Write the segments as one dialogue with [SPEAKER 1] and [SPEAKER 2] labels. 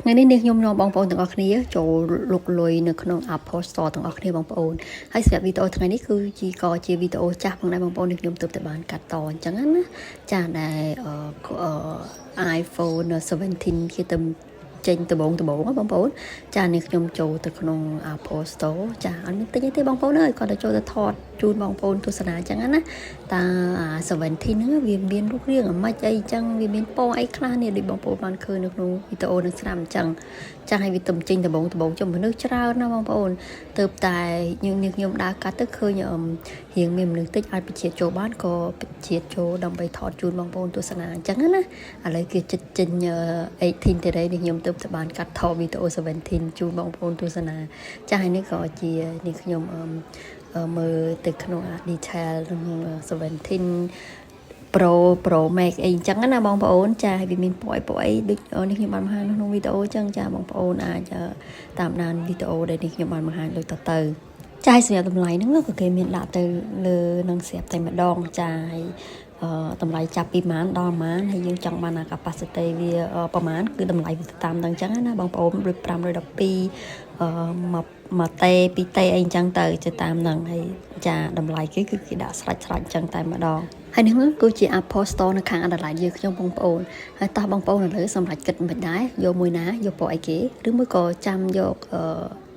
[SPEAKER 1] ថ្ងៃនេះនាងខ្ញុំនាំបងប្អូនទាំងអស់គ្នាចូលលុកលុយនៅក្នុង Apple Store ទាំងអស់គ្នាបងប្អូនហើយសម្រាប់វីដេអូថ្ងៃនេះគឺជាវីដេអូចាស់ផងដែរបងប្អូននាងខ្ញុំទើបតែបានកាត់តអញ្ចឹងណាចាដែល iPhone 17គេទៅចេញដំបងបងប្អូនចានេះខ្ញុំចូលទៅក្នុង Apple Store ចាអត់មានទិញទេបងប្អូនអើយគាត់ទៅចូលទៅថតជូនបងប្អូនទស្សនាអញ្ចឹងណាតា17ហ្នឹងវាមានរូបរាងអាម៉េចអីអញ្ចឹងវាមានពណ៌អីខ្លះនេះដូចបងប្អូនបានឃើញនៅក្នុងវីដេអូនឹងស្រាប់អញ្ចឹងចាឲ្យវាទៅចេញដំបងចុះមនុស្សច្រើនណាបងប្អូនទៅតែខ្ញុំដើរកាត់ទៅឃើញរៀងមានមនុស្សតិចអាចបញ្ជាចូលបានក៏បញ្ជាចូលដើម្បីថតជូនបងប្អូនទស្សនាអញ្ចឹងណាឥឡូវគេចិត្តចេញ18ទេនេះខ្ញុំទៅបានកាត់ថតវីដេអូ17ជូនបងប្អូនទស្សនាចាហើយនេះក៏ជានេះខ្ញុំមើលទៅក្នុង detail ក្នុង17 Pro Max អីអញ្ចឹងណាបងប្អូនចាហើយវាមានពណ៌អីដូចនេះខ្ញុំបានបង្ហាញក្នុងវីដេអូអញ្ចឹងចាបងប្អូនអាចតាមដានវីដេអូដែលនេះខ្ញុំបានបង្ហាញដូចទៅចាហើយសម្រាប់តម្លៃហ្នឹងក៏គេមានដាក់ទៅលើនឹងស្រាប់តែម្ដងចាហើយតម្លៃចាប់ពីម៉ានដល់ម៉ានហើយយើងចង់បាន capacity វាប្រហែលគឺតម្លៃវាតាមដល់អញ្ចឹងណាបងប្អូនដូច512មកតេ2តេអីអញ្ចឹងទៅទៅតាមហ្នឹងហើយចាតម្លៃគេគឺគេដាក់ស្រាច់អញ្ចឹងតែម្ដងហើយនេះគឺជា Apple Store នៅខាង Adelaide យើងខ្ញុំបងប្អូនហើយតោះបងប្អូនឥឡូវសម្រាប់គិតមិនដែរយកមួយណាយកពណ៌អីគេឬមួយក៏ចាំយក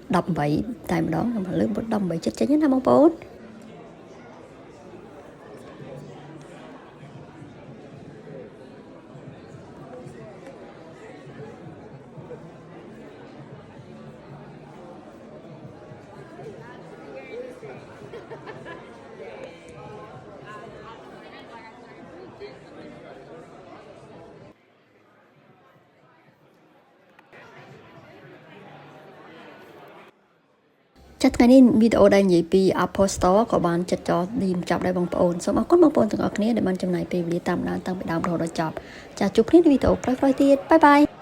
[SPEAKER 1] 18តែម្ដងឥឡូវ18ចិត្តចេញណាបងប្អូនចាត់ថ្ងៃនេះវីដេអូដែលនិយាយពី Apple Store ក៏បានចិត្តចោលចាប់ដែរបងប្អូនសូមអរគុណបងប្អូនទាំងអស់គ្នាដែលបានចំណាយពេលវេលាតាមដានតាំងពីដើមរហូតដល់ចប់ចាជួបគ្នានៅវីដេអូក្រោយៗទៀតបាយបាយ